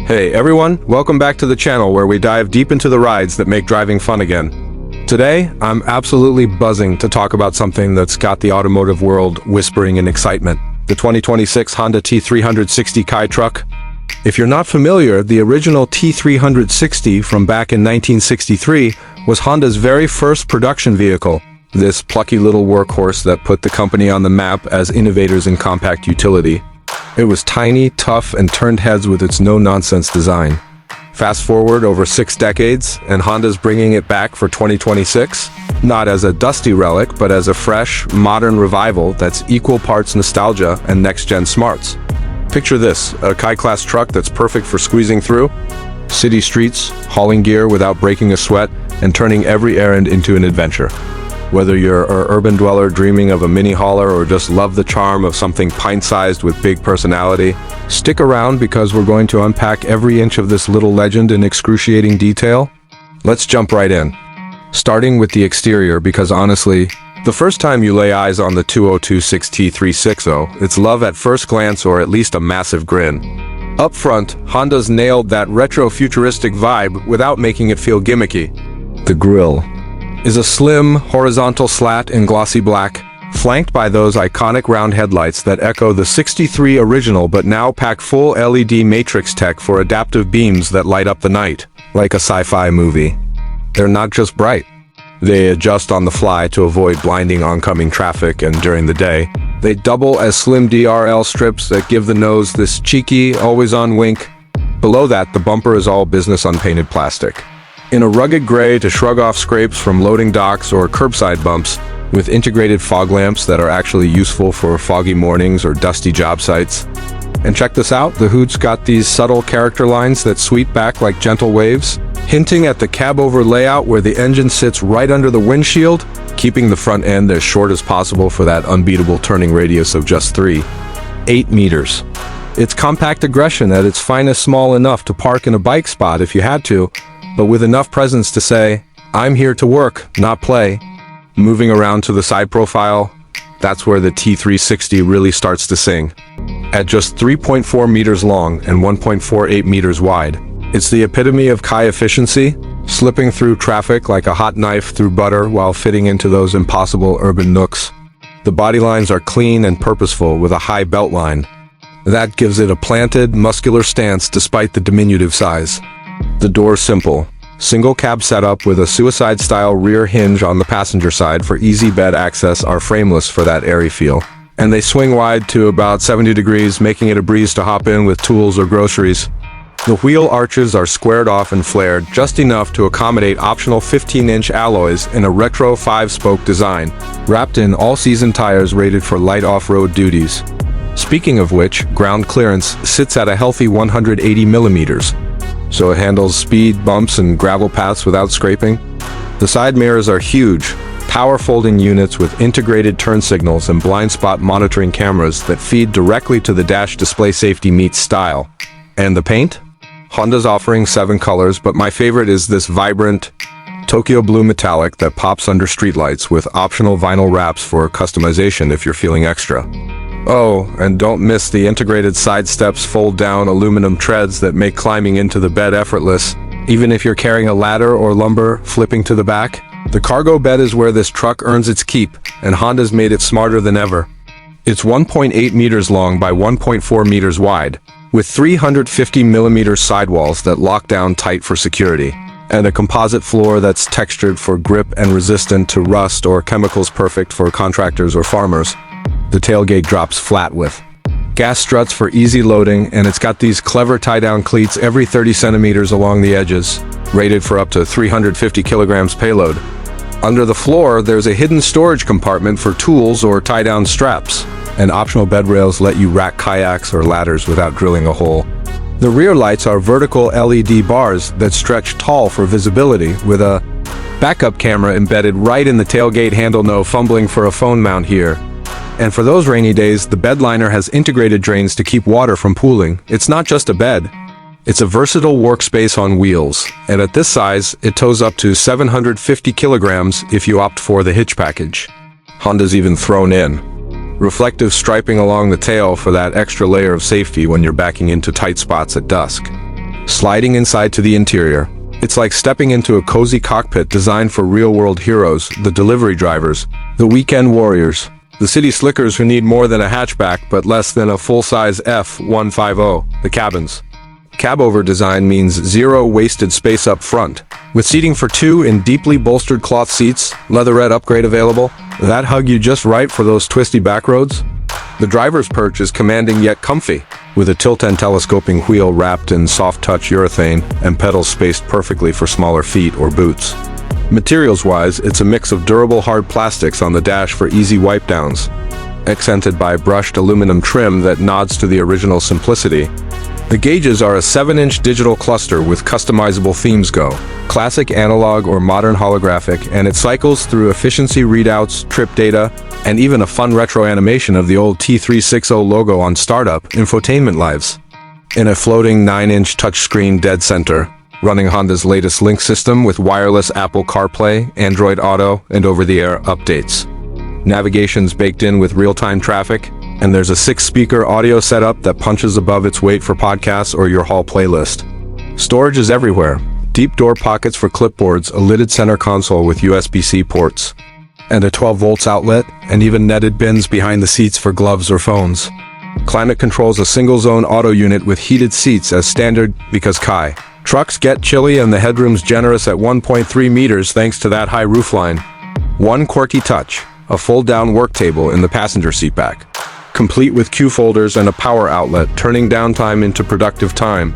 Hey everyone, welcome back to the channel where we dive deep into the rides that make driving fun again. Today, I'm absolutely buzzing to talk about something that's got the automotive world whispering in excitement. The 2026 Honda T360 Kei truck. If you're not familiar, the original T360 from back in 1963 was Honda's very first production vehicle. This plucky little workhorse that put the company on the map as innovators in compact utility. It was tiny, tough, and turned heads with its no-nonsense design. Fast forward over 6 decades, and Honda's bringing it back for 2026, not as a dusty relic, but as a fresh, modern revival that's equal parts nostalgia and next-gen smarts. Picture this, a Kei-class truck that's perfect for squeezing through city streets, hauling gear without breaking a sweat, and turning every errand into an adventure. Whether you're an urban dweller dreaming of a mini hauler or just love the charm of something pint-sized with big personality, stick around because we're going to unpack every inch of this little legend in excruciating detail. Let's jump right in. Starting with the exterior, because honestly, the first time you lay eyes on the 2026 T360, it's love at first glance or at least a massive grin. Up front, Honda's nailed that retro-futuristic vibe without making it feel gimmicky. The grille is a slim, horizontal slat in glossy black, flanked by those iconic round headlights that echo the 63 original but now pack full LED matrix tech for adaptive beams that light up the night, like a sci-fi movie. They're not just bright. They adjust on the fly to avoid blinding oncoming traffic, and during the day, they double as slim DRL strips that give the nose this cheeky, always-on wink. Below that, the bumper is all business unpainted plastic, in a rugged gray to shrug off scrapes from loading docks or curbside bumps, with integrated fog lamps that are actually useful for foggy mornings or dusty job sites. And check this out, the hood's got these subtle character lines that sweep back like gentle waves, hinting at the cab-over layout where the engine sits right under the windshield, keeping the front end as short as possible for that unbeatable turning radius of just 8 meters. It's compact aggression at its finest, small enough to park in a bike spot if you had to, but with enough presence to say, I'm here to work, not play. Moving around to the side profile, that's where the T360 really starts to sing. At just 3.4 meters long and 1.48 meters wide, it's the epitome of Kei efficiency, slipping through traffic like a hot knife through butter while fitting into those impossible urban nooks. The body lines are clean and purposeful with a high belt line. That gives it a planted, muscular stance despite the diminutive size. The door's simple. Single cab setup with a suicide-style rear hinge on the passenger side for easy bed access are frameless for that airy feel. And they swing wide to about 70 degrees, making it a breeze to hop in with tools or groceries. The wheel arches are squared off and flared just enough to accommodate optional 15-inch alloys in a retro 5-spoke design, wrapped in all-season tires rated for light off-road duties. Speaking of which, ground clearance sits at a healthy 180 millimeters. So it handles speed, bumps, and gravel paths without scraping. The side mirrors are huge, power-folding units with integrated turn signals and blind spot monitoring cameras that feed directly to the dash display. Safety meets style. And the paint? Honda's offering 7 colors, but my favorite is this vibrant Tokyo blue metallic that pops under streetlights with optional vinyl wraps for customization if you're feeling extra. Oh, and don't miss the integrated side steps, fold-down aluminum treads that make climbing into the bed effortless, even if you're carrying a ladder or lumber flipping to the back. The cargo bed is where this truck earns its keep, and Honda's made it smarter than ever. It's 1.8 meters long by 1.4 meters wide, with 350 millimeter sidewalls that lock down tight for security, and a composite floor that's textured for grip and resistant to rust or chemicals, perfect for contractors or farmers. The tailgate drops flat with gas struts for easy loading, and it's got these clever tie-down cleats every 30 centimeters along the edges, rated for up to 350 kilograms payload. Under the floor, there's a hidden storage compartment for tools or tie-down straps, and optional bed rails let you rack kayaks or ladders without drilling a hole. The rear lights are vertical LED bars that stretch tall for visibility, with a backup camera embedded right in the tailgate handle. No fumbling for a phone mount here. And for those rainy days, the bed liner has integrated drains to keep water from pooling. It's not just a bed. It's a versatile workspace on wheels, and at this size, it tows up to 750 kilograms if you opt for the hitch package. Honda's even thrown in reflective striping along the tail for that extra layer of safety when you're backing into tight spots at dusk. sliding inside to the interior. It's like stepping into a cozy cockpit designed for real-world heroes, the delivery drivers, the weekend warriors, the city slickers who need more than a hatchback but less than a full-size F-150, the cabins. Cab-over design means zero wasted space up front. With seating for two in deeply bolstered cloth seats, leatherette upgrade available, that hug you just right for those twisty back roads? The driver's perch is commanding yet comfy, with a tilt and telescoping wheel wrapped in soft-touch urethane and pedals spaced perfectly for smaller feet or boots. Materials-wise, it's a mix of durable hard plastics on the dash for easy wipe-downs, accented by brushed aluminum trim that nods to the original simplicity. The gauges are a 7-inch digital cluster with customizable themes go, classic analog or modern holographic, and it cycles through efficiency readouts, trip data, and even a fun retro animation of the old T360 logo on startup infotainment lives. In a floating 9-inch touchscreen dead center, running Honda's latest Link system with wireless Apple CarPlay, Android Auto, and over-the-air updates. Navigation's baked in with real-time traffic, and there's a 6-speaker audio setup that punches above its weight for podcasts or your Hall playlist. Storage is everywhere. Deep door pockets for clipboards, a lidded center console with USB-C ports, and a 12 volts outlet, and even netted bins behind the seats for gloves or phones. Climate control's a single-zone auto unit with heated seats as standard because Kei. Trucks get chilly and the headroom's generous at 1.3 meters thanks to that high roofline. One quirky touch, a fold-down work table in the passenger seat back, complete with Q folders and a power outlet, turning downtime into productive time.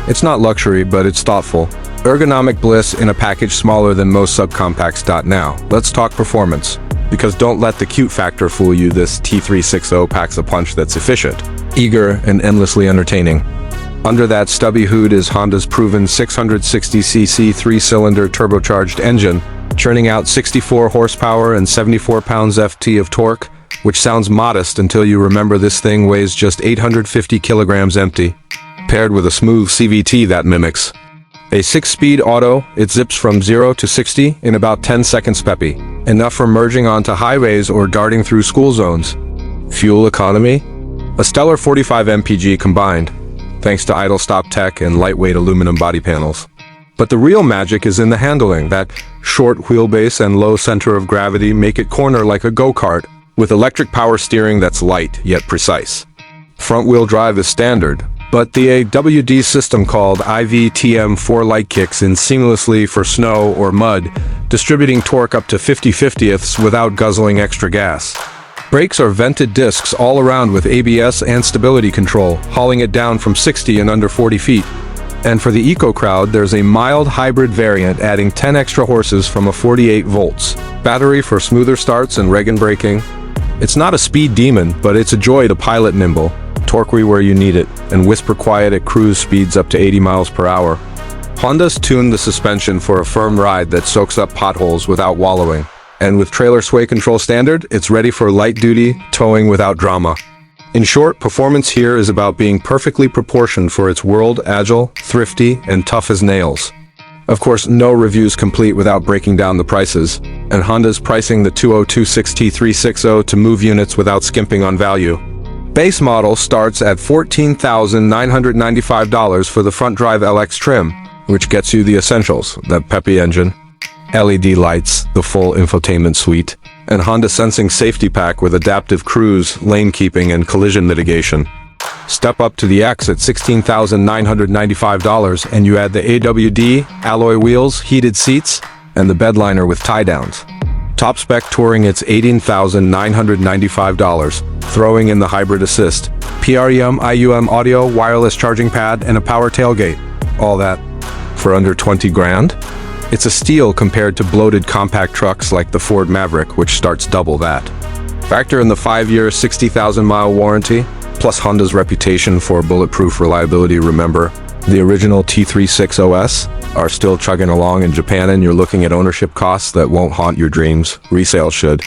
It's not luxury, but it's thoughtful. Ergonomic bliss in a package smaller than most subcompacts. Now, let's talk performance. Because don't let the cute factor fool you, this T360 packs a punch that's efficient, eager, and endlessly entertaining. Under that stubby hood is Honda's proven 660cc 3-cylinder turbocharged engine, churning out 64 horsepower and 74 pounds-ft of torque, which sounds modest until you remember this thing weighs just 850 kilograms empty, paired with a smooth CVT that mimics. A 6-speed auto, it zips from 0 to 60 in about 10 seconds peppy, enough for merging onto highways or darting through school zones. Fuel economy? A stellar 45 mpg combined, thanks to idle stop tech and lightweight aluminum body panels. But the real magic is in the handling. That short wheelbase and low center of gravity make it corner like a go-kart, with electric power steering that's light yet precise. Front-wheel drive is standard, but the AWD system called IVTM4 light kicks in seamlessly for snow or mud, distributing torque up to 50/50ths without guzzling extra gas. Brakes are vented discs all around with ABS and stability control, hauling it down from 60 in under 40 feet. And for the eco crowd, there's a mild hybrid variant adding 10 extra horses from a 48 volts battery for smoother starts and reg and braking. It's not a speed demon, but it's a joy to pilot nimble, torque where you need it, and whisper quiet at cruise speeds up to 80 miles per hour. Honda's tuned the suspension for a firm ride that soaks up potholes without wallowing. And with trailer sway control standard, it's ready for light-duty towing without drama. In short, performance here is about being perfectly proportioned for its world, agile, thrifty, and tough as nails. Of course, no review's complete without breaking down the prices, and Honda's pricing the 2026 T360 to move units without skimping on value. Base model starts at $14,995 for the front drive LX trim, which gets you the essentials, that peppy engine, LED lights, the full infotainment suite, and Honda Sensing Safety Pack with adaptive cruise, lane keeping, and collision mitigation. Step up to the X at $16,995 and you add the AWD, alloy wheels, heated seats, and the bedliner with tie-downs. Top spec touring it's $18,995, throwing in the hybrid assist, PREM, IUM audio, wireless charging pad, and a power tailgate. All that for under 20 grand? It's a steal compared to bloated compact trucks like the Ford Maverick, which starts double that. Factor in the 5-year, 60,000-mile warranty, plus Honda's reputation for bulletproof reliability. Remember, the original T360s are still chugging along in Japan, and you're looking at ownership costs that won't haunt your dreams. Resale should.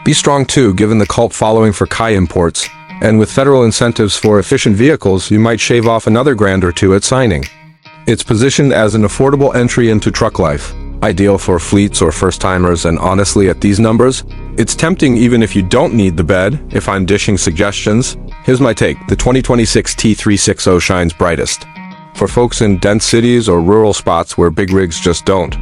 Be strong too, given the cult following for Kei imports, and with federal incentives for efficient vehicles, you might shave off another grand or two at signing. It's positioned as an affordable entry into truck life, ideal for fleets or first-timers, and honestly, at these numbers, it's tempting even if you don't need the bed. If I'm dishing suggestions, here's my take. The 2026 T360 shines brightest for folks in dense cities or rural spots where big rigs just don't.